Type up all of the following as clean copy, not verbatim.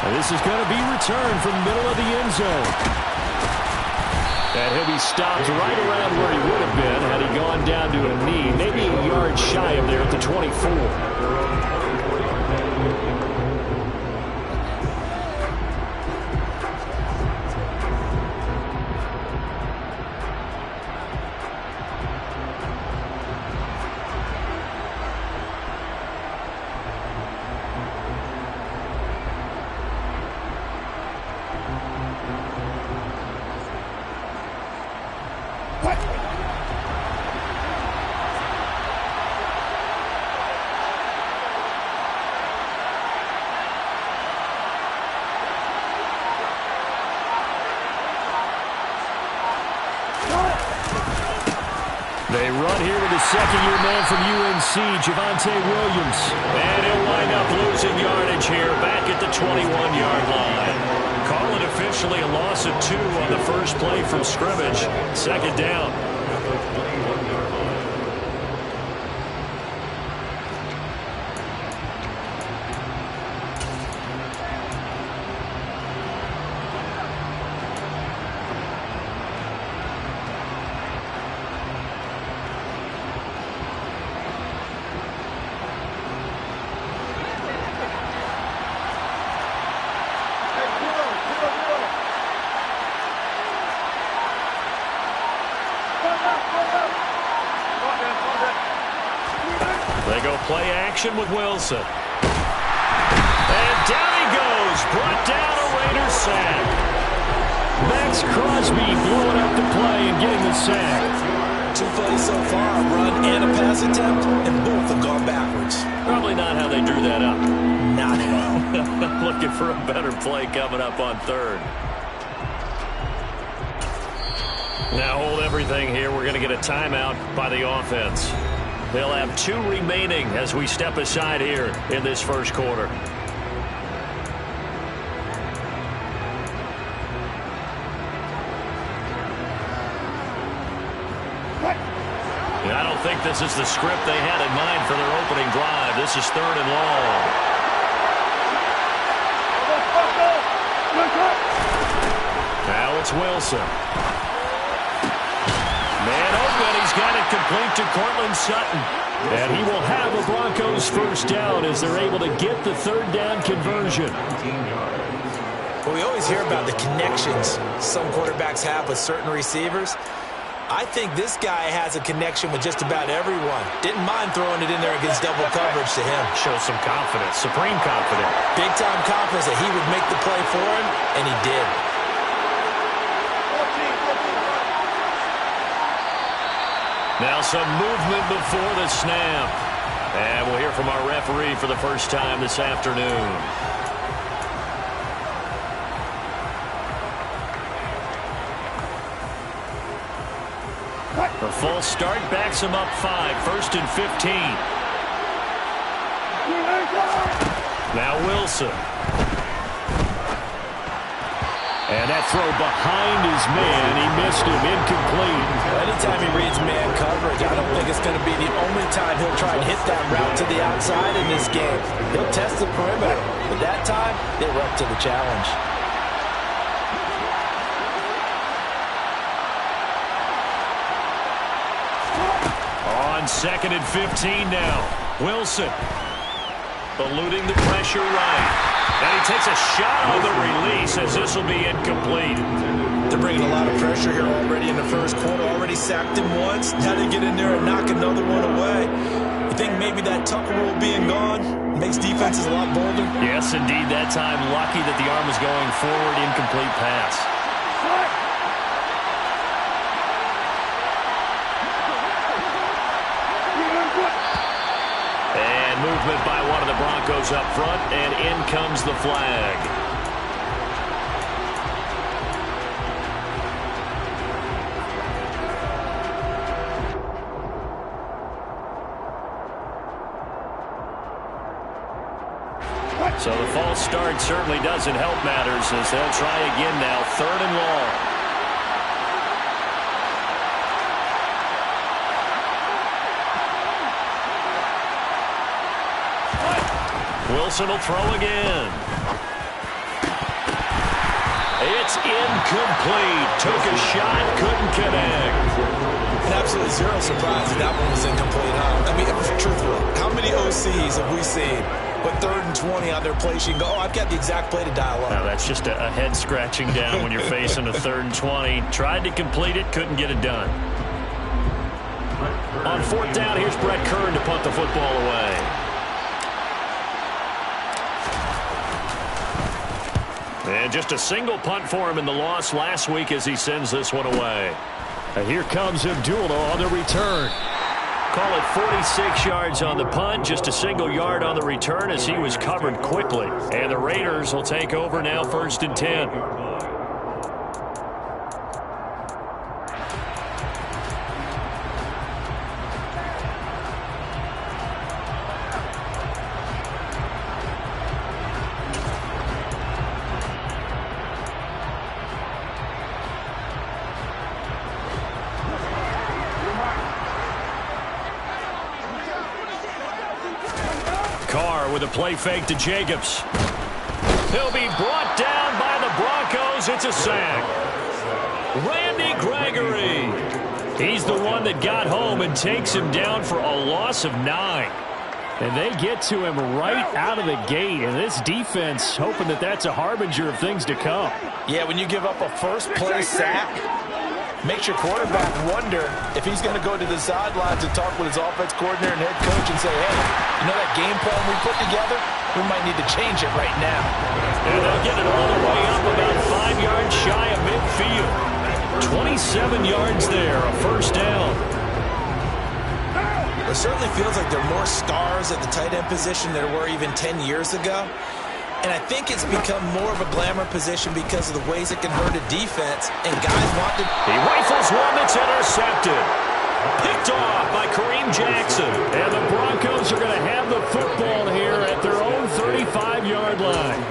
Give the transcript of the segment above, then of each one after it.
And this is going to be returned from the middle of the end zone. And he'll be stopped right around where he would have been had he gone down to a knee, maybe a yard shy of there at the 24. They run here with the second-year man from UNC, Javonte Williams. And he'll wind up losing yardage here back at the 21-yard line. Call it officially a loss of 2 on the first play from scrimmage. Second down. They go play action with Wilson. And down he goes. Brought down a Raiders sack. Max Crosby blowing up the play and getting the sack. 2 plays so far, a run and a pass attempt, and both have gone backwards. Probably not how they drew that up. Not at all. Looking for a better play coming up on third. Now hold everything here. We're going to get a timeout by the offense. They'll have 2 remaining as we step aside here in this first quarter. I don't think this is the script they had in mind for their opening drive. This is 3rd and long. Now it's Wilson. Man open, he's got it complete to Cortland Sutton. And he will have a Broncos first down as they're able to get the 3rd down conversion. Well, we always hear about the connections some quarterbacks have with certain receivers. I think this guy has a connection with just about everyone. Didn't mind throwing it in there against double coverage to him. Shows some confidence, supreme confidence. Big-time confidence that he would make the play for him, and he did. Now some movement before the snap. And we'll hear from our referee for the first time this afternoon. A false start backs him up 5. 1st and 15. Now Wilson. And that throw behind his man. He missed him. Incomplete. Anytime he reads man coverage, I don't think it's going to be the only time he'll try and hit that route to the outside in this game. He'll test the perimeter. But that time, they were up to the challenge. On 2nd and 15 now. Wilson eluding the pressure right. And he takes a shot on the release as this will be incomplete. They're bringing a lot of pressure here already in the first quarter. Already sacked him once. Now they get in there and knock another one away. You think maybe that Tucker rule being gone makes defenses a lot bolder? Yes, indeed. That time lucky that the arm was going forward. Incomplete pass. Movement by one of the Broncos up front, and in comes the flag. So the false start certainly doesn't help matters as they'll try again now. 3rd and long. Wilson will throw again. It's incomplete. Took a shot, couldn't connect. And absolutely zero surprise that that one was incomplete, huh? I mean, truthfully, how many OCs have we seen with 3rd and 20 on their play sheet and go, oh, I've got the exact play to dial up? Now, that's just a head scratching down when you're facing a 3rd and 20. Tried to complete it, couldn't get it done. On 4th down, here's Brett Kern to punt the football away. And just a single punt for him in the loss last week as he sends this one away. And here comes Abdullah on the return. Call it 46 yards on the punt, just a single yard on the return as he was covered quickly. And the Raiders will take over now 1st and 10. With a play fake to Jacobs. He'll be brought down by the Broncos. It's a sack. Randy Gregory. He's the one that got home and takes him down for a loss of 9. And they get to him right out of the gate. And this defense hoping that that's a harbinger of things to come. Yeah, when you give up a first-play sack, makes your quarterback wonder if he's going to go to the sidelines and talk with his offense coordinator and head coach and say, hey, you know that game plan we put together? We might need to change it right now. And they'll get it all the way up about 5 yards shy of midfield. 27 yards there, a 1st down. It certainly feels like there are more stars at the tight end position than there were even 10 years ago. And I think it's become more of a glamour position because of the ways it can hurt a defense. And guys want to... He rifles one that's intercepted. Picked off by Kareem Jackson. And the Broncos are going to have the football here at their own 35-yard line.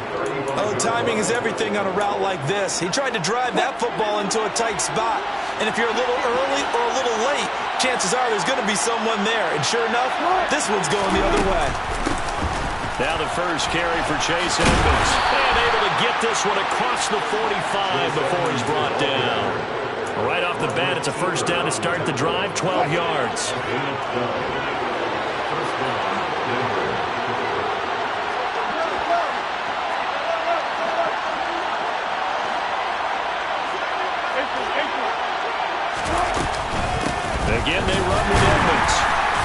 Oh, timing is everything on a route like this. He tried to drive that football into a tight spot. And if you're a little early or a little late, chances are there's going to be someone there. And sure enough, this one's going the other way. Now the first carry for Chase Edmonds. And able to get this one across the 45 before he's brought down. Right off the bat, it's a 1st down to start the drive, 12 yards. Again, they run with Edmonds.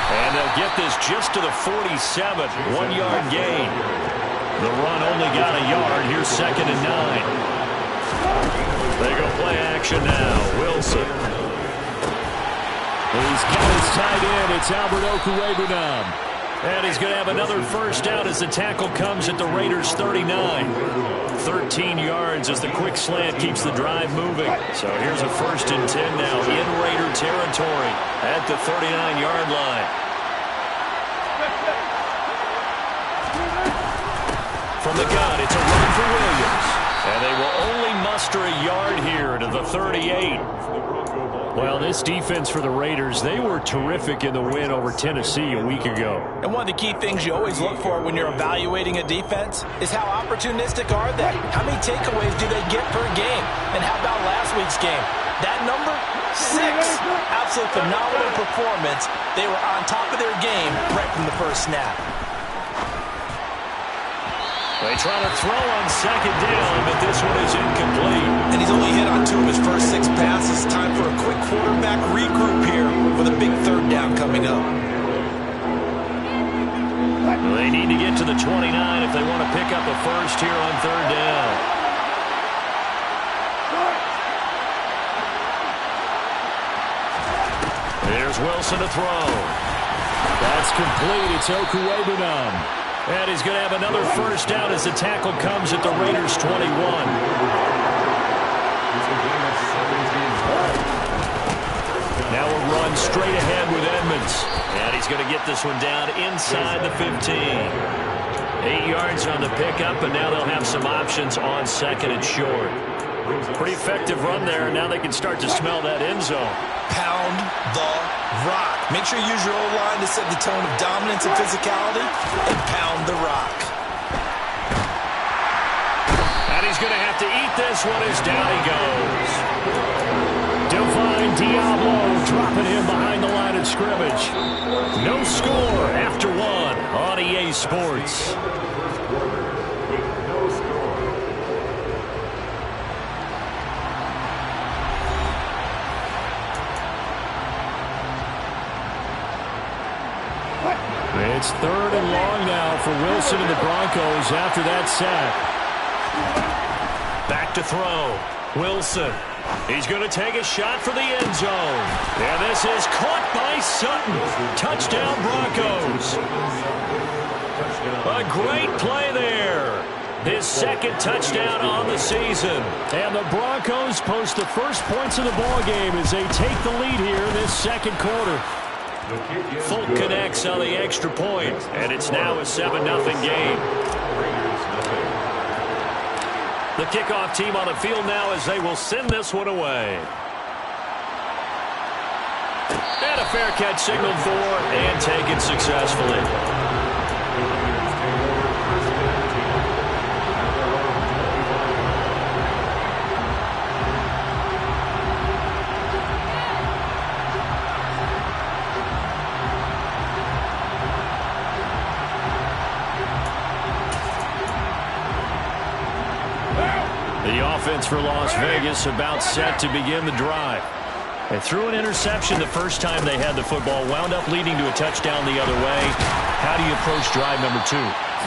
And they'll get this just to the 47, 1-yard gain. The run only got a yard. Here's 2nd and 9. They go play action now. Wilson. He's got his tight end. It's Albert Okwuegbunam. And he's going to have another 1st down as the tackle comes at the Raiders' 39. 13 yards as the quick slant keeps the drive moving. So here's a 1st and 10 now in Raider territory at the 39-yard line. From the gun, it's a run for Williams. And they will only muster a yard here to the 38. Well, this defense for the Raiders, they were terrific in the win over Tennessee a week ago. And one of the key things you always look for when you're evaluating a defense is how opportunistic are they? How many takeaways do they get per game? And how about last week's game? That number? 6. Absolute phenomenal performance. They were on top of their game right from the first snap. They try to throw on 2nd down, but this one is incomplete. And he's only hit on 2 of his first 6 passes. Time for a quick quarterback regroup here with a big 3rd down coming up. They need to get to the 29 if they want to pick up a 1st here on 3rd down. There's Wilson to throw. That's complete. It's Okwuegbunam. And he's going to have another 1st down as the tackle comes at the Raiders' 21. Now a run straight ahead with Edmonds. And he's going to get this one down inside the 15. 8 yards on the pickup, and now they'll have some options on 2nd and short. Pretty effective run there. Now they can start to smell that end zone. Pound the rock. Make sure you use your O-line to set the tone of dominance and physicality, and pound the rock. And he's he's going to have to eat this one as down he goes. Divine Diablo dropping him behind the line of scrimmage. No score after one on EA Sports. It's 3rd and long now for Wilson and the Broncos after that sack. Back to throw. Wilson. He's going to take a shot for the end zone. And this is caught by Sutton. Touchdown, Broncos. A great play there. His 2nd touchdown on the season. And the Broncos post the first points of the ballgame as they take the lead here in this 2nd quarter. Folk connects on the extra point, and it's now a 7-0 game. The kickoff team on the field now as they will send this one away. And a fair catch signaled for and taken successfully. The offense for Las Vegas about set to begin the drive. They threw an interception the first time they had the football, wound up leading to a touchdown the other way. How do you approach drive number 2?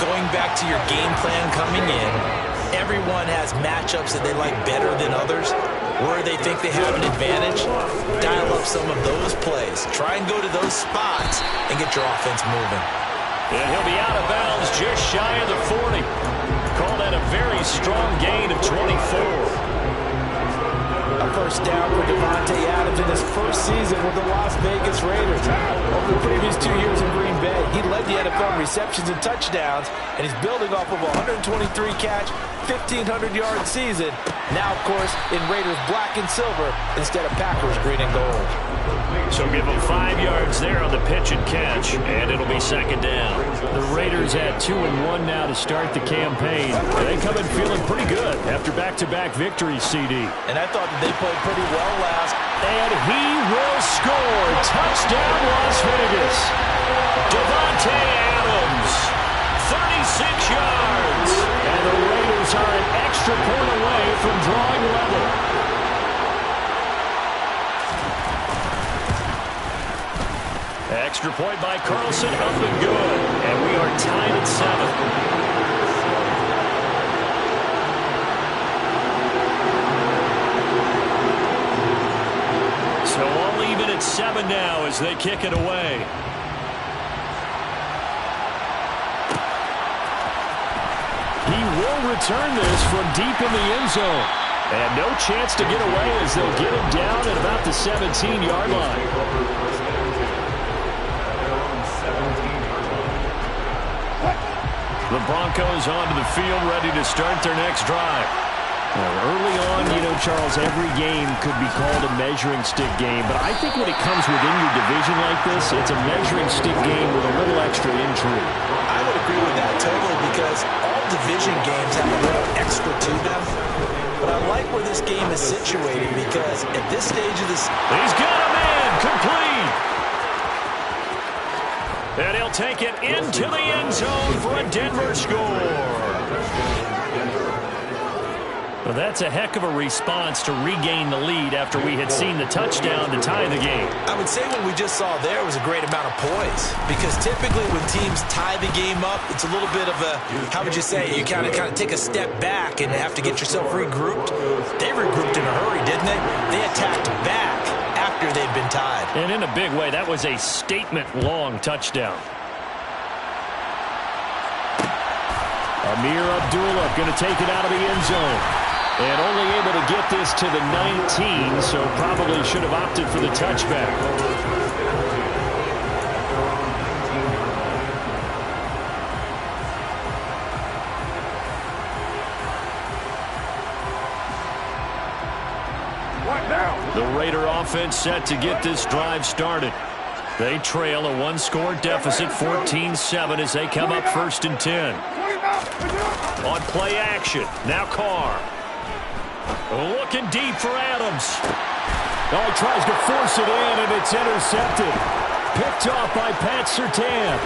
Going back to your game plan coming in, everyone has matchups that they like better than others. Where they think they have an advantage, dial up some of those plays. Try and go to those spots and get your offense moving. And he'll be out of bounds just shy of the 40. Call that a very strong gain of 24. A first down for Davante Adams in his first season with the Las Vegas Raiders. Over the previous 2 years in Green Bay, he led the NFL in receptions and touchdowns, and he's building off of a 123-catch, 1,500-yard season. Now, of course, in Raiders black and silver instead of Packers green and gold. So give him 5 yards there on the pitch and catch, and it'll be 2nd down. The Raiders at 2-1 now to start the campaign. They come in feeling pretty good after back-to-back victories, CD. And I thought that they played pretty well last. And he will score. Touchdown, Las Vegas. Davante Adams, 36 yards. And the Raiders are an extra point away from drawing level. Extra point by Carlson, up and good. And we are tied at 7. So all even at 7 now as they kick it away. He will return this from deep in the end zone. And no chance to get away as they'll get him down at about the 17-yard line. The Broncos onto the field, ready to start their next drive. Well, early on, you know, Charles, every game could be called a measuring stick game. But I think when it comes within your division like this, it's a measuring stick game with a little extra intrigue. I would agree with that totally because all division games have a little extra to them. But I like where this game is situated because at this stage of this... He's got a man complete. And he'll take it into the end zone for a Denver score. Well, that's a heck of a response to regain the lead after we had seen the touchdown to tie the game. I would say what we just saw there was a great amount of poise because typically when teams tie the game up, it's a little bit of a, how would you say, you kind of take a step back and have to get yourself regrouped. They regrouped in a hurry, didn't they? They attacked back after they'd been tied. And in a big way, that was a statement-long touchdown. Amir Abdullah going to take it out of the end zone. And only able to get this to the 19, so probably should have opted for the touchback. The Raider offense set to get this drive started. They trail a one-score deficit, 14-7, as they come up 1st and 10. On play action. Now Carr. Looking deep for Adams. Oh, he tries to force it in, and it's intercepted. Picked off by Pat Surtain.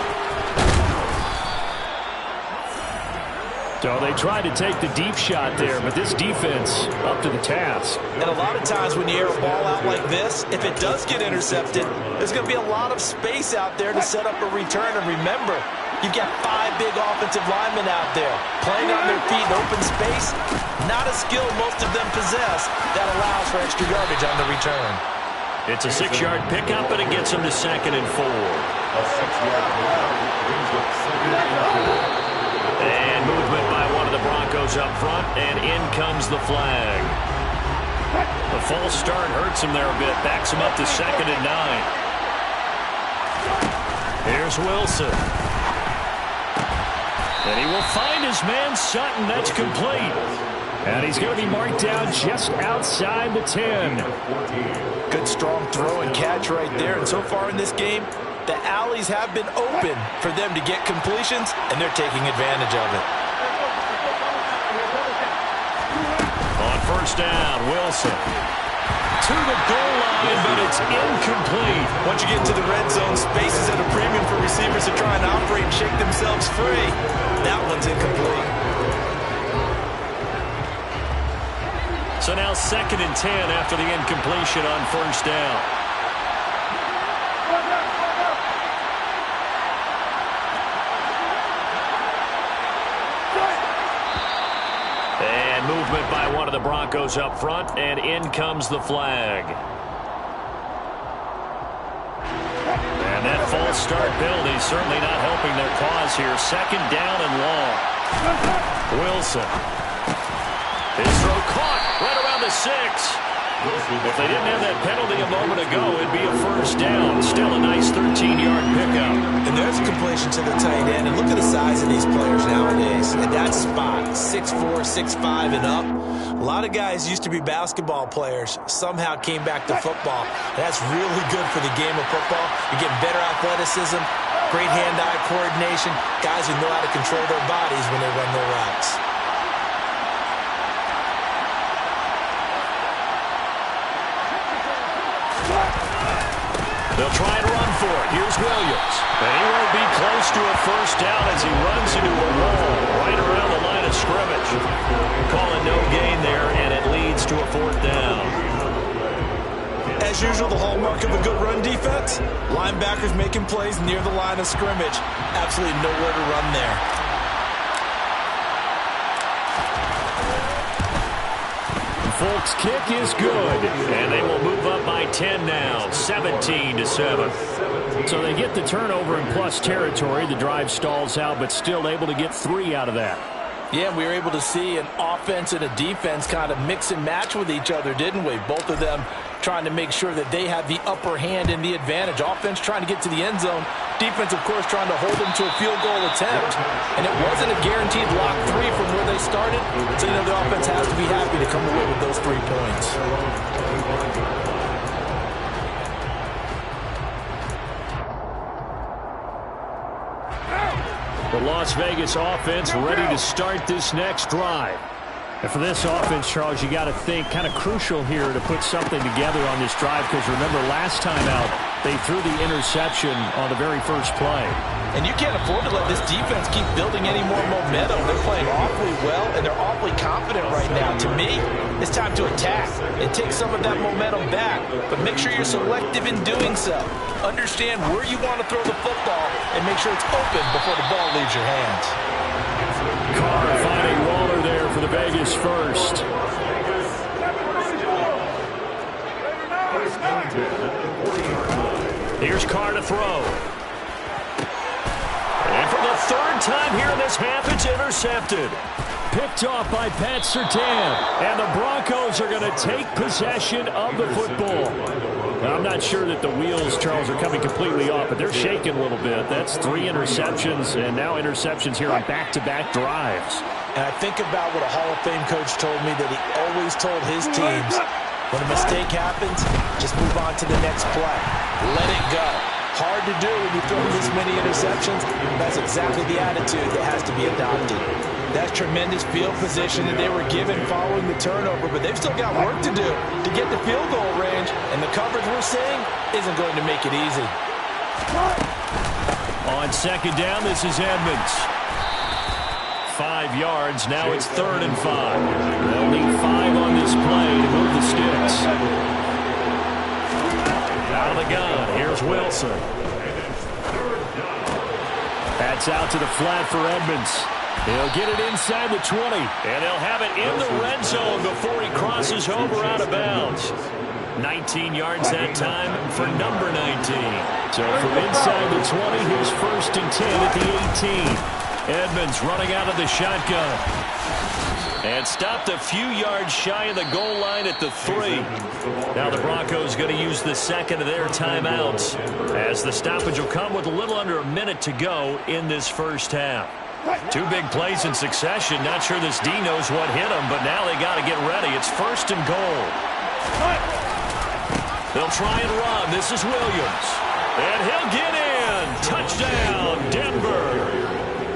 So they tried to take the deep shot there, but this defense up to the task. And a lot of times when you air a ball out like this, if it does get intercepted, there's going to be a lot of space out there to set up a return. And remember, you've got 5 big offensive linemen out there playing on their feet in open space. Not a skill most of them possess that allows for extra yardage on the return. It's a 6-yard pickup, and it gets them to 2nd and 4. And movement by one of the Broncos up front, and in comes the flag. The false start hurts him there a bit, backs him up to 2nd and 9. Here's Wilson. And he will find his man Sutton. That's complete. And he's going to be marked down just outside the 10. Good strong throw and catch right there. And so far in this game, the alleys have been open for them to get completions, and they're taking advantage of it. On first down, Wilson. To the goal line, but it's incomplete. Once you get into the red zone, space is at a premium for receivers to try and operate and shake themselves free. That one's incomplete. So now 2nd and 10 after the incompletion on first down. And movement by one of the Broncos up front, and in comes the flag. And that false start penalty certainly not helping their cause here. 2nd down and long. Wilson. His throw caught right around the 6. If they didn't have that penalty a moment ago, it'd be a first down. Still a nice 13-yard pickup. And there's a completion to the tight end. And look at the size of these players nowadays. At that spot, 6'4", 6'5", and up. A lot of guys used to be basketball players, somehow came back to football. That's really good for the game of football. You're getting better athleticism, great hand-eye coordination, guys who know how to control their bodies when they run their routes. They'll try and run for it. Here's Williams. And he won't be close to a first down as he runs into a wall right around the line of scrimmage. Calling no gain there, and it leads to a 4th down. As usual, the hallmark of a good run defense, linebackers making plays near the line of scrimmage. Absolutely nowhere to run there. Folks, kick is good. And they will move up by 10 now, 17-7. So they get the turnover in plus territory. The drive stalls out, but still able to get 3 out of that. Yeah, we were able to see an offense and a defense kind of mix and match with each other, didn't we? Both of them trying to make sure that they have the upper hand and the advantage. Offense trying to get to the end zone. Defense, of course, trying to hold them to a field goal attempt. And it wasn't a guaranteed lock 3 from where they started. So, you know, the offense has to be happy to come away with those 3 points. The Las Vegas offense ready to start this next drive. And for this offense, Charles, you got to think kind of crucial here to put something together on this drive, because remember last time out they threw the interception on the very first play. And you can't afford to let this defense keep building any more momentum. They're playing awfully well, and they're awfully confident right now. To me, it's time to attack and take some of that momentum back. But make sure you're selective in doing so. Understand where you want to throw the football and make sure it's open before the ball leaves your hands. Carr finding Waller there for the Vegas first. Here's Carr to throw. And for the 3rd time here in this half, it's intercepted. Picked off by Pat Surtain. And the Broncos are going to take possession of the football. Now, I'm not sure that the wheels, Charles, are coming completely off, but they're shaking a little bit. That's 3 interceptions, and now interceptions here on back-to-back drives. And I think about what a Hall of Fame coach told me that he always told his teams, when a mistake happens, just move on to the next play. Let it go. Hard to do when you throw this many interceptions. That's exactly the attitude that has to be adopted. That's tremendous field position that they were given following the turnover, but they've still got work to do to get the field goal range, and the coverage we're seeing isn't going to make it easy. On second down, this is Edmonds. 5 yards. Now it's 3rd and 5. They'll need 5 on this play to move the sticks. Out of the gun. Here's Wilson. That's out to the flat for Edmonds. He'll get it inside the 20. And they'll have it in the red zone before he crosses over out of bounds. 19 yards that time for number 19. So from inside the 20, here's 1st and 10 at the 18. Edmonds running out of the shotgun. And stopped a few yards shy of the goal line at the 3. Now the Broncos going to use the second of their timeouts, as the stoppage will come with a little under a minute to go in this first half. 2 big plays in succession. Not sure this D knows what hit him, but now they got to get ready. It's 1st and goal. They'll try and run. This is Williams. And he'll get in. Touchdown, Denver.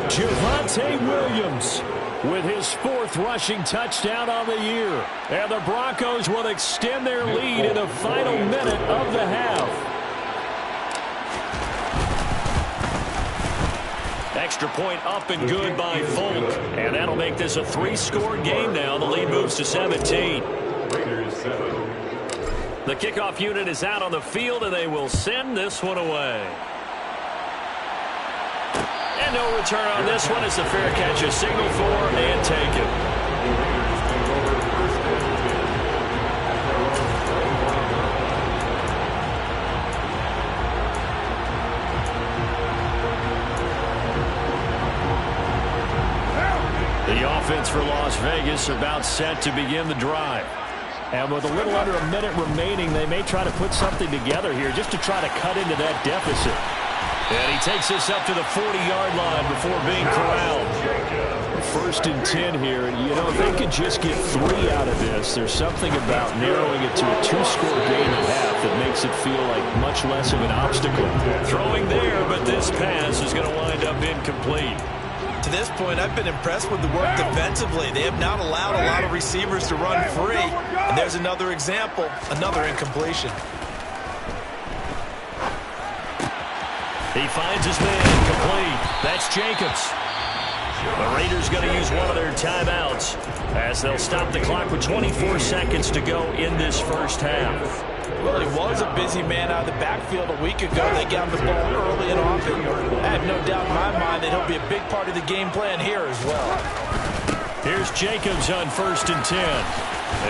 Javonte Williams with his 4th rushing touchdown on the year. And the Broncos will extend their lead in the final minute of the half. Extra point up and good by Folk. And that'll make this a 3-score game now. The lead moves to 17. The kickoff unit is out on the field, and they will send this one away. And no return on this one as the fair catch is signaled for and taken. The offense for Las Vegas about set to begin the drive. And with a little under a minute remaining, they may try to put something together here just to try to cut into that deficit. And he takes this up to the 40-yard line before being corralled. 1st and 10 here. You know, if they could just get 3 out of this, there's something about narrowing it to a 2-score game at half that makes it feel like much less of an obstacle. Throwing there, but this pass is going to wind up incomplete. To this point, I've been impressed with the work defensively. They have not allowed a lot of receivers to run free. And there's another example, another incompletion. He finds his man complete. That's Jacobs. The Raiders going to use one of their timeouts as they'll stop the clock with 24 seconds to go in this first half. Well, he was a busy man out of the backfield a week ago. They got the ball early and often. I have no doubt in my mind that he'll be a big part of the game plan here as well. Here's Jacobs on 1st and 10.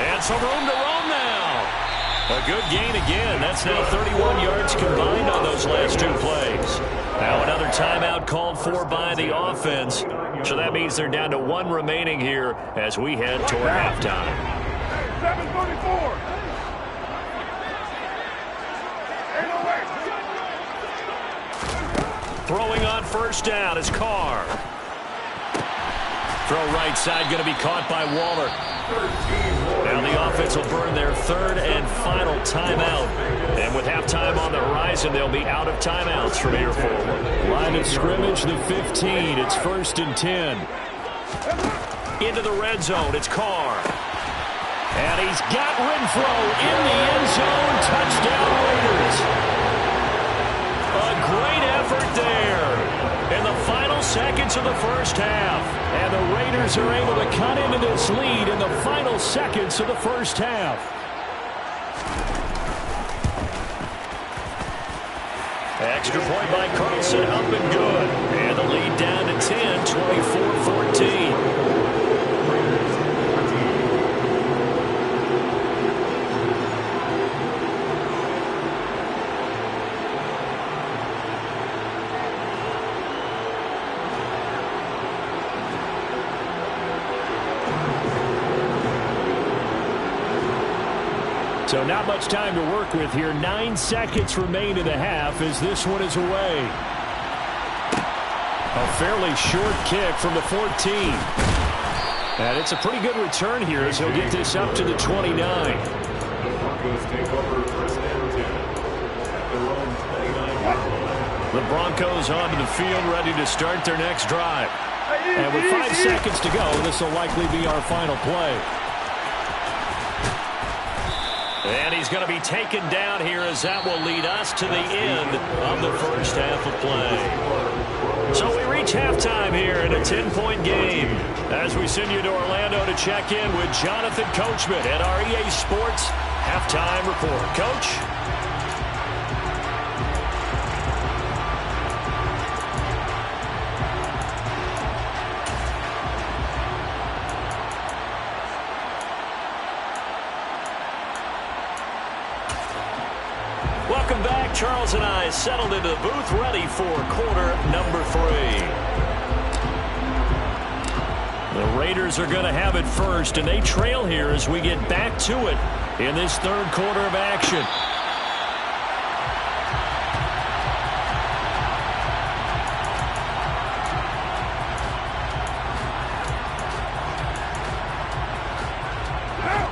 And some room to roam now. A good gain again. That's now 31 yards combined on those last 2 plays. Now another timeout called for by the offense. So that means they're down to 1 remaining here as we head toward halftime. 7:34. Throwing on 1st down is Carr. Throw right side going to be caught by Waller. Now the offense will burn their 3rd and final timeout. And with halftime on the horizon, they'll be out of timeouts from here forward. Line of scrimmage, the 15. It's 1st and 10. Into the red zone, it's Carr. And he's got Renfro in the end zone. Touchdown Raiders. A great effort there in the final seconds of the first half. And the Raiders are able to cut into this lead in the final seconds of the first half. Extra point by Carlson, up and good. And the lead down to 10, 24-14. So not much time to work with here. 9 seconds remain in the half as this one is away. A fairly short kick from the 14. And it's a pretty good return here as he'll get this up to the 29. Broncos take over 1st and 10 at their own 29. The Broncos onto the field, ready to start their next drive. And with 5 seconds to go, this will likely be our final play. And he's going to be taken down here as that will lead us to the end of the first half of play. So we reach halftime here in a 10-point game as we send you to Orlando to check in with Jonathan Coachman at our EA Sports Halftime Report. Coach? Welcome back. Charles and I settled into the booth, ready for quarter number 3. The Raiders are going to have it first, and they trail here as we get back to it in this third quarter of action.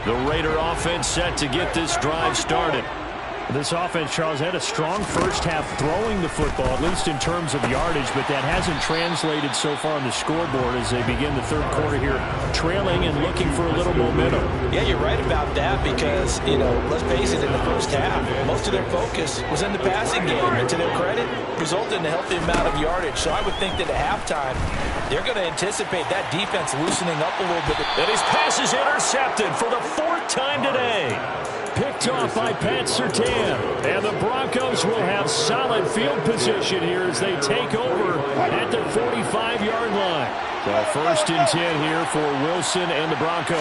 The Raider offense set to get this drive started. This offense, Charles, had a strong first half throwing the football, at least in terms of yardage, but that hasn't translated so far on the scoreboard as they begin the third quarter here, trailing and looking for a little momentum. Yeah, you're right about that because, let's face it, in the first half, most of their focus was in the passing game, and to their credit, resulted in a healthy amount of yardage. So I would think that at halftime, they're going to anticipate that defense loosening up a little bit. And his pass is intercepted for the 4th time today. Picked off by Pat Surtain. And the Broncos will have solid field position here as they take over at the 45-yard line. So 1st and 10 here for Wilson and the Broncos.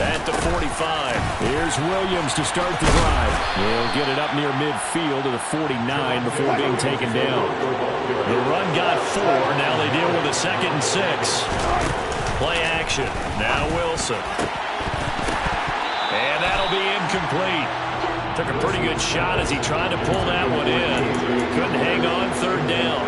At the 45. Here's Williams to start the drive. He'll get it up near midfield to the 49 before being taken down. The run got 4. Now they deal with a 2nd and 6. Play action. Now Wilson. And that'll be incomplete. Took a pretty good shot as he tried to pull that one in. Couldn't hang on 3rd down.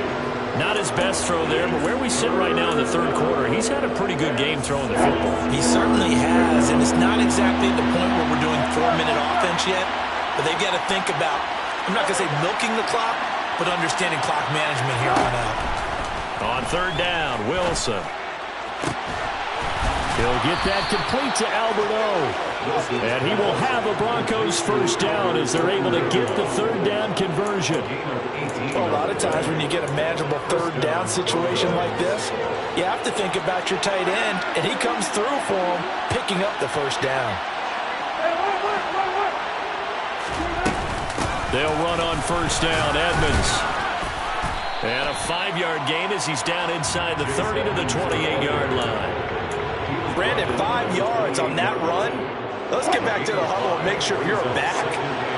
Not his best throw there, but where we sit right now in the third quarter, he's had a pretty good game throwing the football. He certainly has, and it's not exactly the point where we're doing 4-minute offense yet, but they've got to think about, I'm not going to say milking the clock, but understanding clock management here on out. On 3rd down, Wilson. He'll get that complete to Alberto. And he will have a Broncos first down as they're able to get the 3rd down conversion. Well, a lot of times when you get a manageable 3rd down situation like this, you have to think about your tight end, and he comes through for him, picking up the 1st down. They'll run on 1st down, Edmonds. And a 5-yard gain as he's down inside the 30 to the 28-yard line. Brandon, 5 yards on that run. Let's get back to the huddle and make sure you're back.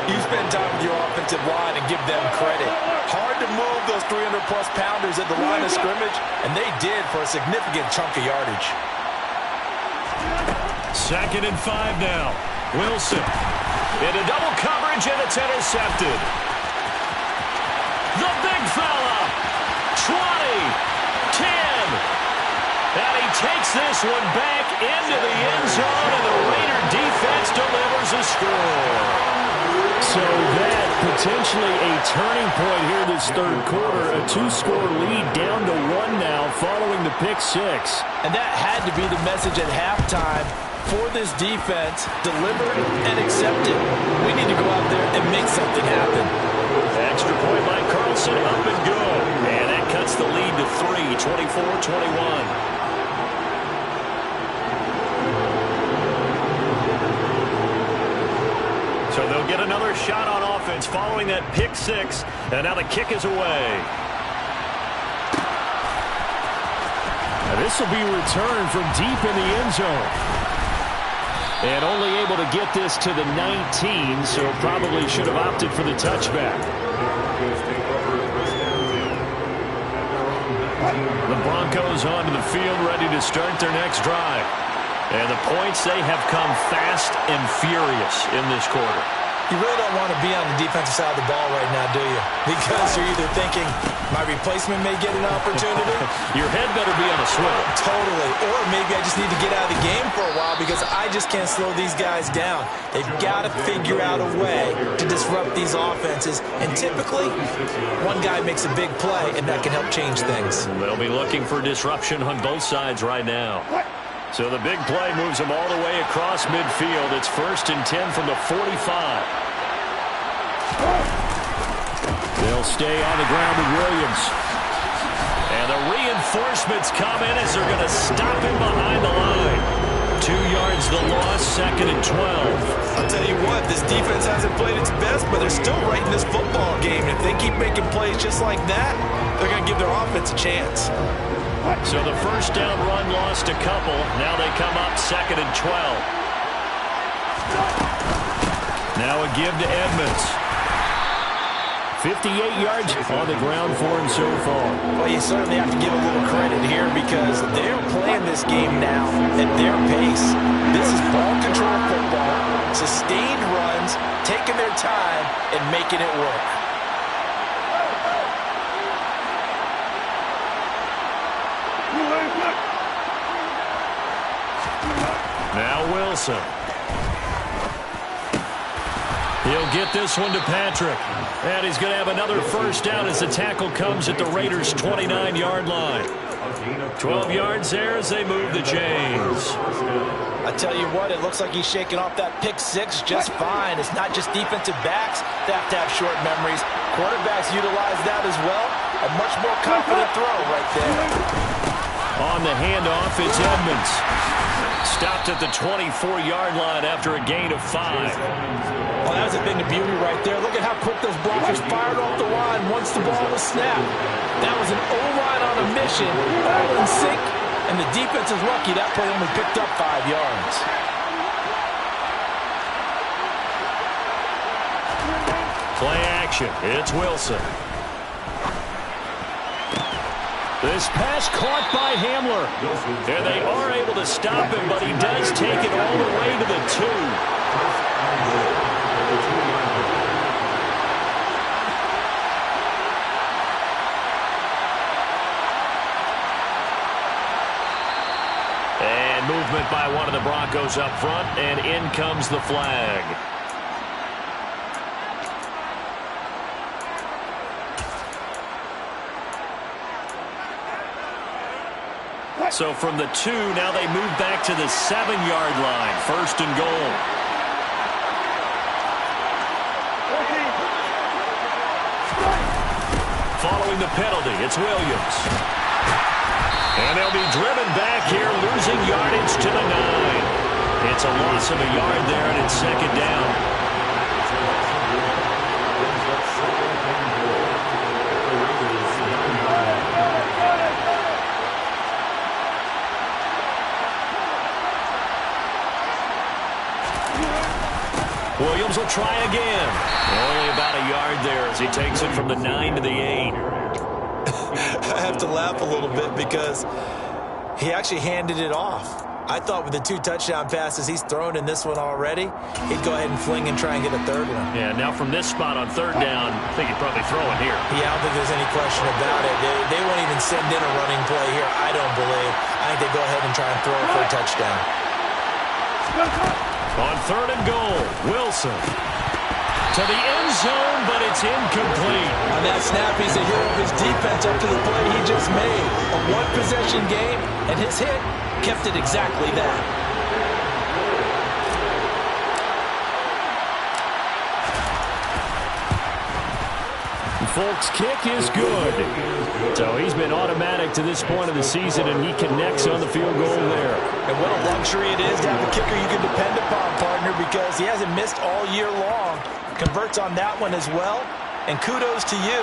You spend time with your offensive line and give them credit. Hard to move those 300-plus pounders at the line of scrimmage, and they did for a significant chunk of yardage. 2nd and 5 now. Wilson into double coverage, and it's intercepted. The big fella. 20, 10. And he takes this one back into the end zone, and the Raider defense delivers a score. So that potentially a turning point here this third quarter. A 2-score lead down to 1 now following the pick 6. And that had to be the message at halftime for this defense. Delivered and accepted. We need to go out there and make something happen. Extra point by Carlson, up and go. And that cuts the lead to 3, 24-21. So they'll get another shot on offense following that pick 6. And now the kick is away. Now this will be returned from deep in the end zone. And only able to get this to the 19, so probably should have opted for the touchback. The Broncos onto the field, ready to start their next drive. And the points, they have come fast and furious in this quarter. You really don't want to be on the defensive side of the ball right now, do you? Because you're either thinking, my replacement may get an opportunity. Your head better be on a swivel. Totally. Or maybe I just need to get out of the game for a while because I just can't slow these guys down. They've got to figure out a way to disrupt these offenses. And typically, one guy makes a big play, and that can help change things. They'll be looking for disruption on both sides right now. So the big play moves them all the way across midfield. It's 1st and 10 from the 45. They'll stay on the ground with Williams. And the reinforcements come in as they're going to stop him behind the line. 2 yards the loss, 2nd and 12. I'll tell you what, this defense hasn't played its best, but they're still right in this football game. And if they keep making plays just like that, they're going to give their offense a chance. So the first down run lost a couple. Now they come up 2nd and 12. Now a give to Edmonds. 58 yards on the ground for him so far. Well, you certainly have to give a little credit here because they're playing this game now at their pace. This is ball control football, sustained runs, taking their time, and making it work. Now Wilson. He'll get this one to Patrick. And he's going to have another first down as the tackle comes at the Raiders' 29-yard line. 12 yards there as they move the chains. I tell you what, it looks like he's shaking off that pick six just fine. It's not just defensive backs that have to have short memories. Quarterbacks utilize that as well. A much more confident throw right there. On the handoff, it's Edmonds. Stopped at the 24-yard line after a gain of 5. Well, that was a thing of beauty right there. Look at how quick those Broncos fired off the line once the ball was snapped. That was an O-line on a mission, all in sync, and the defense is lucky that play only picked up 5 yards. Play action. It's Wilson. This pass caught by Hamler. And they are able to stop him, but he does take it all the way to the 2. And movement by one of the Broncos up front, and in comes the flag. So from the 2, now they move back to the 7-yard line. 1st and goal. Following the penalty, it's Williams. And they'll be driven back here, losing yardage to the 9. It's a loss of a yard there, and it's 2nd down. Williams will try again. Only about a yard there as he takes it from the 9 to the 8. I have to laugh a little bit because he actually handed it off. I thought with the 2 touchdown passes he's thrown in this one already, he'd go ahead and fling and try and get a 3rd one. Yeah, now from this spot on 3rd down, I think he'd probably throw it here. Yeah, I don't think there's any question about it. They won't even send in a running play here, I don't believe. I think they go ahead and try and throw it for a touchdown. On 3rd and goal, Wilson. To the end zone, but it's incomplete. On that snap, he's a hero of his defense up to the play he just made. A one-possession game, and his hit kept it exactly that. Folks' kick is good. So he's been automatic to this point of the season, and he connects on the field goal there. And what a luxury it is to have a kicker you can depend upon, partner, because he hasn't missed all year long. Converts on that one as well. And kudos to you.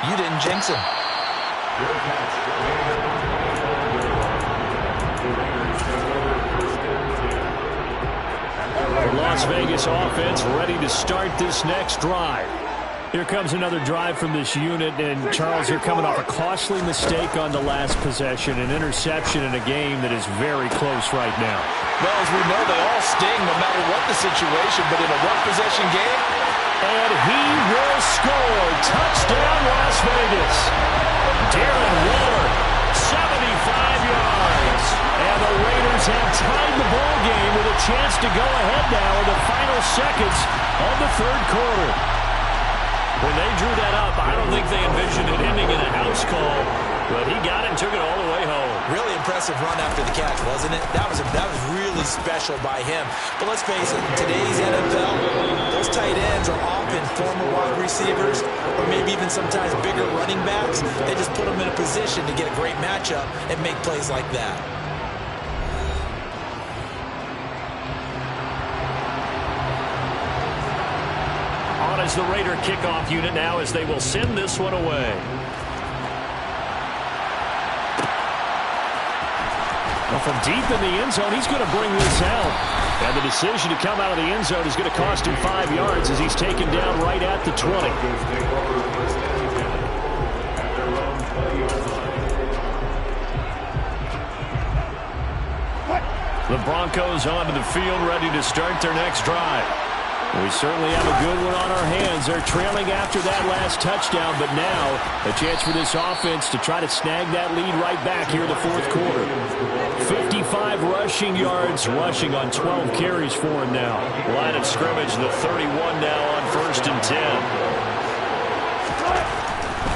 You didn't jinx him. The Las Vegas offense ready to start this next drive. Here comes another drive from this unit, and Charles, they're coming off a costly mistake on the last possession, an interception in a game that is very close right now. Well, as we know, they all sting no matter what the situation, but in a one-possession game, and he will score. Touchdown, Las Vegas. Darren Waller, 75 yards. And the Raiders have tied the ball game with a chance to go ahead now in the final seconds of the third quarter. When they drew that up, I don't think they envisioned it ending in a house call, but he got it and took it all the way home. Really impressive run after the catch, wasn't it? That was really special by him. But let's face it, in today's NFL, those tight ends are often former wide receivers or maybe even sometimes bigger running backs. They just put them in a position to get a great matchup and make plays like that. On as the Raider kickoff unit now as they will send this one away. Well, from deep in the end zone, he's going to bring this out. And the decision to come out of the end zone is going to cost him 5 yards as he's taken down right at the 20. The Broncos onto the field, ready to start their next drive. We certainly have a good one on our hands. They're trailing after that last touchdown, but now a chance for this offense to try to snag that lead right back here in the fourth quarter. 55 rushing yards, rushing on 12 carries for him now. Line of scrimmage, the 31 now on 1st and 10.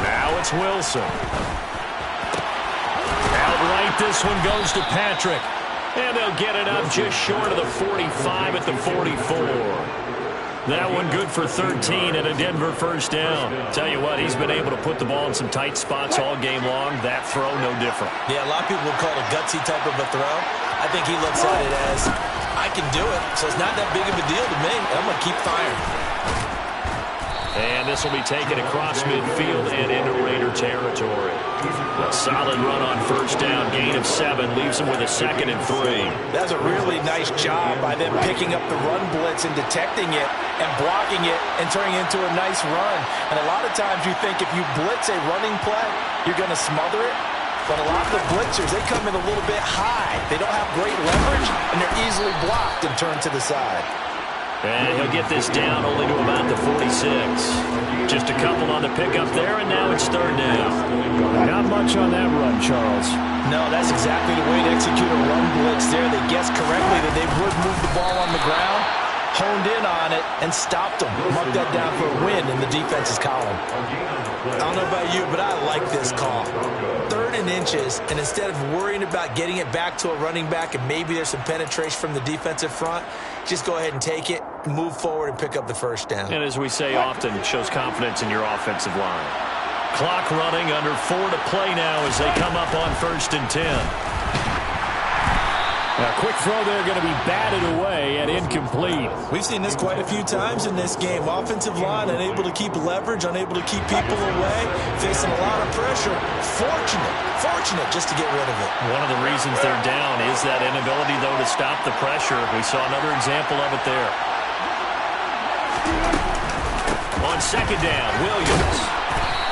Now it's Wilson. Outright, this one goes to Patrick. And they'll get it up just short of the 45 at the 44. That one good for 13 and a Denver first down. Tell you what, he's been able to put the ball in some tight spots all game long. That throw, no different. Yeah, a lot of people would call it a gutsy type of a throw. I think he looks at it as, I can do it, so it's not that big of a deal to me. I'm going to keep firing. And this will be taken across midfield and into Raider territory. A solid run on first down, gain of 7, leaves them with a 2nd and 3. That's a really nice job by them picking up the run blitz and detecting it and blocking it and turning it into a nice run. And a lot of times you think if you blitz a running play, you're going to smother it. But a lot of the blitzers, they come in a little bit high. They don't have great leverage, and they're easily blocked and turned to the side. And he'll get this down only to about the 46. Just a couple on the pickup there, and now it's 3rd down. Not much on that run, Charles. No, that's exactly the way to execute a run blitz there. They guessed correctly that they would move the ball on the ground, honed in on it, and stopped them. Marked that down for a win in the defense's column. I don't know about you, but I like this call. 3rd and inches, and instead of worrying about getting it back to a running back and maybe there's some penetration from the defensive front, just go ahead and take it, move forward, and pick up the first down. And as we say often, it shows confidence in your offensive line. Clock running, under 4 to play now as they come up on 1st and 10. A quick throw there going to be batted away and incomplete. We've seen this quite a few times in this game. Offensive line unable to keep leverage, unable to keep people away, facing a lot of pressure. Fortunate just to get rid of it. One of the reasons they're down is that inability, though, to stop the pressure. We saw another example of it there. On 2nd down, Williams.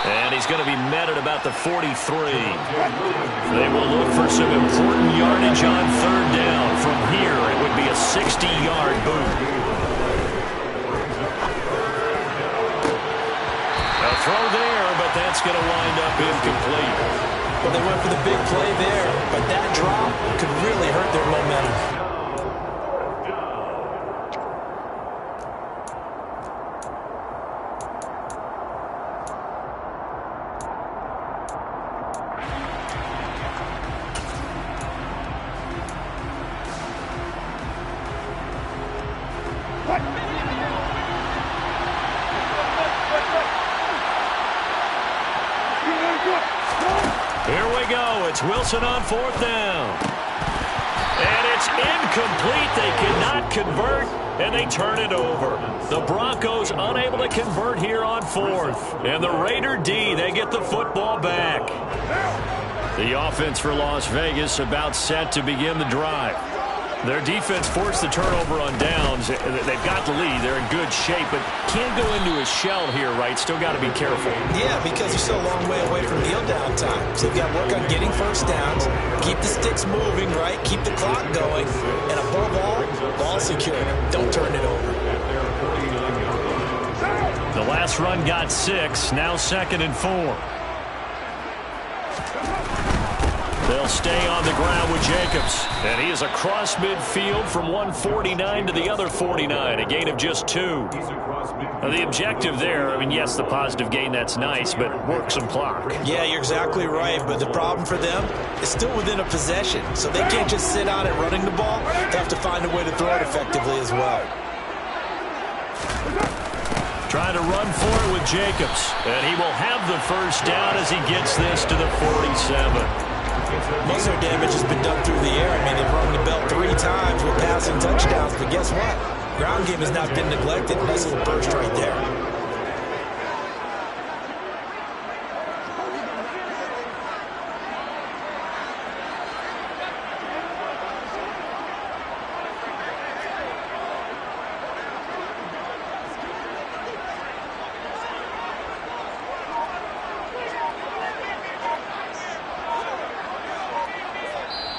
And he's going to be met at about the 43. They will look for some important yardage on 3rd down. From here, it would be a 60-yard boot. A throw there, but that's going to wind up incomplete. Well, they went for the big play there, but that drop could really hurt their momentum. Here we go. It's Wilson on 4th down. And it's incomplete. They cannot convert, and they turn it over. The Broncos unable to convert here on 4th. And the Raider D, they get the football back. The offense for Las Vegas about set to begin the drive. Their defense forced the turnover on downs. They've got the lead. They're in good shape, but can't go into a shell here, right? Still got to be careful. Yeah, because they're still a long way away from kneel down time. So you've got to work on getting first downs, keep the sticks moving, right? Keep the clock going, and above all, ball secure. Don't turn it over. Last run got 6. Now 2nd and 4. They'll stay on the ground with Jacobs. And he is across midfield from 149 to the other 49. A gain of just 2. Now the objective there, I mean, yes, the positive gain, that's nice, but work some clock. Yeah, you're exactly right. But the problem for them is still within a possession. So they can't just sit on it running the ball. They have to find a way to throw it effectively as well. Trying to run for it with Jacobs. And he will have the first down as he gets this to the 47. Most of their damage has been done through the air. I mean, they've rung the bell 3 times with passing touchdowns. But guess what? Ground game has not been neglected. Nice little burst right there.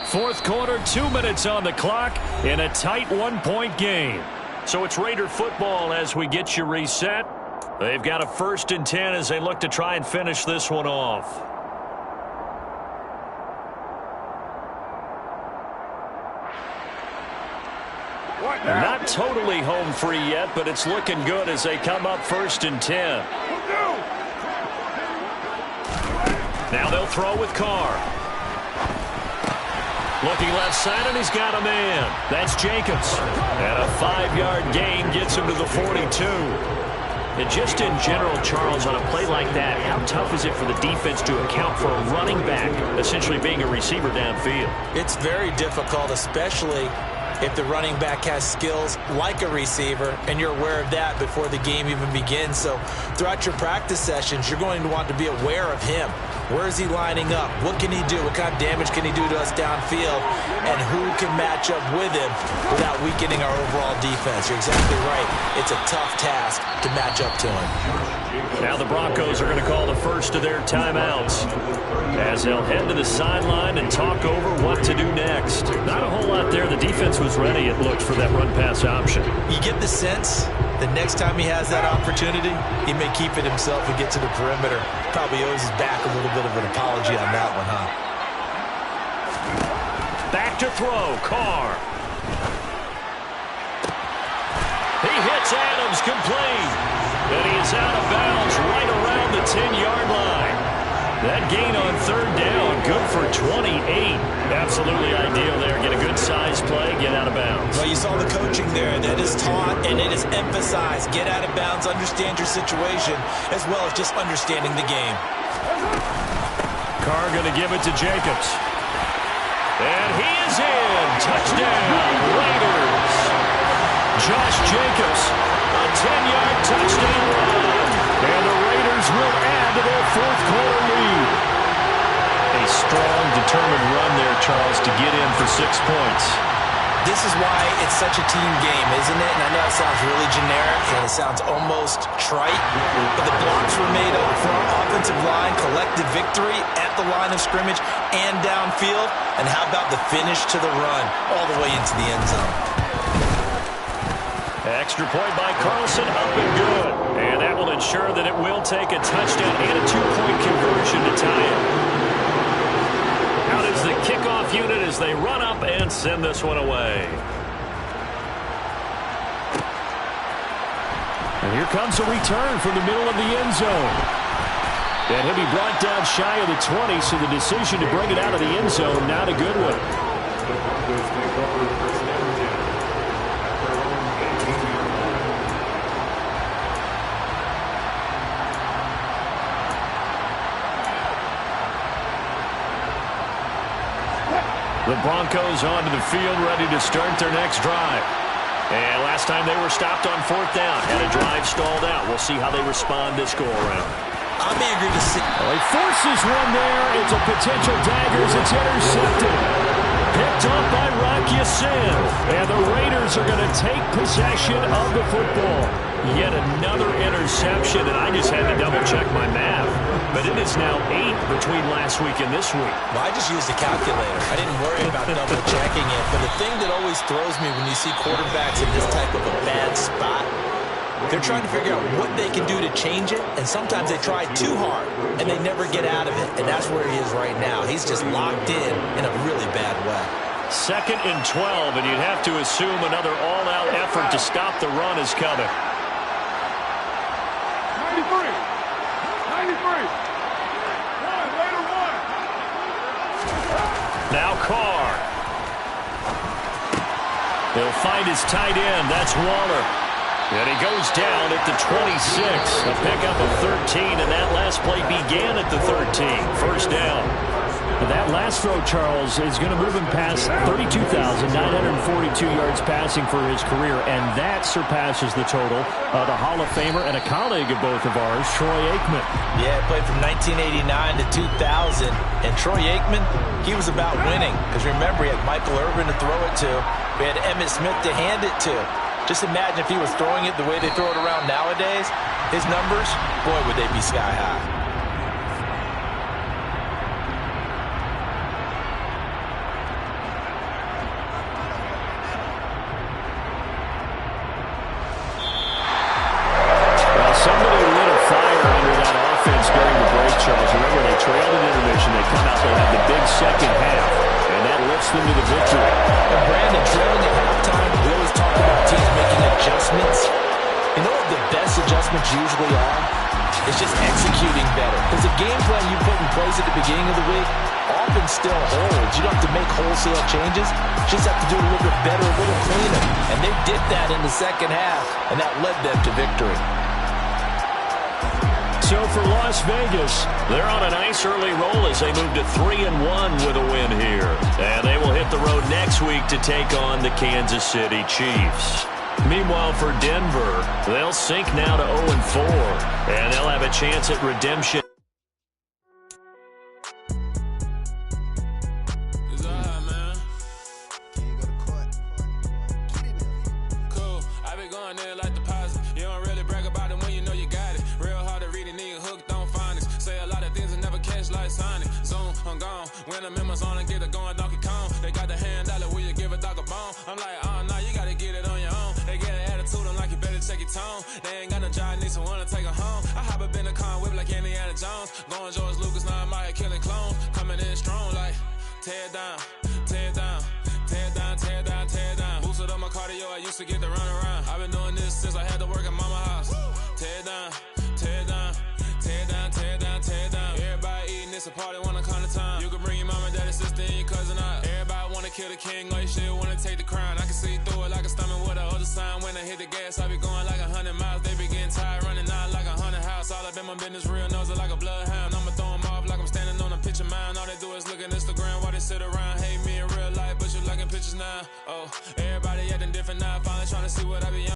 Fourth quarter, 2 minutes on the clock in a tight 1-point game. So it's Raider football as we get you reset. They've got a 1st and 10 as they look to try and finish this one off. Not totally home free yet, but it's looking good as they come up 1st and 10. Now they'll throw with Carr. Looking left side, and he's got a man. That's Jacobs. And a 5-yard gain gets him to the 42. And just in general, Charles, on a play like that, how tough is it for the defense to account for a running back essentially being a receiver downfield? It's very difficult, especially if the running back has skills like a receiver, and you're aware of that before the game even begins. So throughout your practice sessions, you're going to want to be aware of him. Where is he lining up? What can he do? What kind of damage can he do to us downfield? And who can match up with him without weakening our overall defense? You're exactly right. It's a tough task to match up to him. Now the Broncos are going to call the first of their timeouts as they'll head to the sideline and talk over what to do next. Not a whole lot there. The defense was ready, it looked, for that run-pass option. You get the sense the next time he has that opportunity, he may keep it himself and get to the perimeter. Probably owes his back a little bit of an apology on that one, huh? Back to throw, Carr. He hits Adams complete. And he is out of bounds right around the 10-yard line. That gain on 3rd down, good for 28. Absolutely ideal there. Get a good size play, get out of bounds. Well, you saw the coaching there. That is taught and it is emphasized. Get out of bounds, understand your situation, as well as just understanding the game. Carr going to give it to Jacobs. And he is in. Touchdown, Raiders. Josh Jacobs, a 10-yard touchdown run. And the Raiders will add to their 4th quarter lead. A strong, determined run there, Charles, to get in for 6 points. This is why it's such a team game, isn't it? And I know it sounds really generic and it sounds almost trite, but the blocks were made up front, offensive line, collective victory at the line of scrimmage and downfield. And how about the finish to the run all the way into the end zone? Extra point by Carlson, up and good. And that will ensure that it will take a touchdown and a 2-point conversion to tie it. Out is the kickoff unit as they run up and send this one away. And here comes a return from the middle of the end zone. And he'll be brought down shy of the 20, so the decision to bring it out of the end zone, not a good one. The Broncos onto the field, ready to start their next drive. And last time they were stopped on 4th down, had a drive stalled out. We'll see how they respond this go-around. I'm eager to see. Well, he forces one there. It's a potential dagger as it's intercepted. Picked up by Rock Ya-Sin. And the Raiders are going to take possession of the football. Yet another interception, and I just had to double-check my math. But it is now 8 between last week and this week. Well, I just used a calculator. I didn't worry about double-checking it. But the thing that always throws me when you see quarterbacks in this type of a bad spot They're trying to figure out what they can do to change it, and sometimes they try too hard, and they never get out of it, and that's where he is right now. He's just locked in a really bad way. 2nd and 12, and you'd have to assume another all-out effort to stop the run is coming. 93. 93. Now Carr. He'll find his tight end. That's Waller. And he goes down at the 26. A pickup of 13, and that last play began at the 13. First down. That last throw, Charles, is going to move him past 32,942 yards passing for his career, and that surpasses the total of the Hall of Famer and a colleague of both of ours, Troy Aikman. Yeah, he played from 1989 to 2000, and Troy Aikman, he was about winning, because remember, he had Michael Irvin to throw it to. We had Emmitt Smith to hand it to. Just imagine if he was throwing it the way they throw it around nowadays, his numbers, boy, would they be sky high. Somebody lit a fire under that offense during the break, Charles. Remember, they trailed at intermission. They come out, they have the big second half, and that lifts them to the victory. And Brandon, trailing at halftime, we always talk about teams making adjustments. You know what the best adjustments usually are? It's just executing better. Because the game plan you put in place at the beginning of the week often still holds. You don't have to make wholesale changes. You just have to do it a little bit better, a little cleaner. And they did that in the second half, and that led them to victory. So for Las Vegas, they're on a nice early roll as they move to 3-1 with a win here. And they will hit the road next week to take on the Kansas City Chiefs. Meanwhile, for Denver, they'll sink now to 0-4, and they'll have a chance at redemption. I'm gone. When I'm in my zone and get it going, Donkey Kong. They got the hand dollar, will you give a dog a bone? I'm like, oh, no, you gotta get it on your own. They get an attitude, I'm like, you better check your tone. They ain't got no job, need someone to take her home. I hop up in the car, whip like Indiana Jones. Going George Lucas, now I'm out here killing clones. Coming in strong, like, tear down, tear down, tear down, tear down, tear down. Boosted up my cardio, I used to get to run around. I've been doing this since I had to work at mama house. Tear down, tear down, tear down, tear down, tear down. Everybody eating, it's a party, wanna come to time. You can bring your mama, daddy, sister, and your cousin out. Everybody wanna kill the king, or you shit wanna take the crown. I can see through it like a stomach with a other sign. When I hit the gas, I be going like 100 miles. They be getting tired, running out like 100 house. All up in my business, real nose like a bloodhound. I'ma throw them off like I'm standing on a picture mound. All they do is look at Instagram while they sit around. Hate me in real life, but you liking pictures now. Oh, everybody acting different now. Finally trying to see what I be on.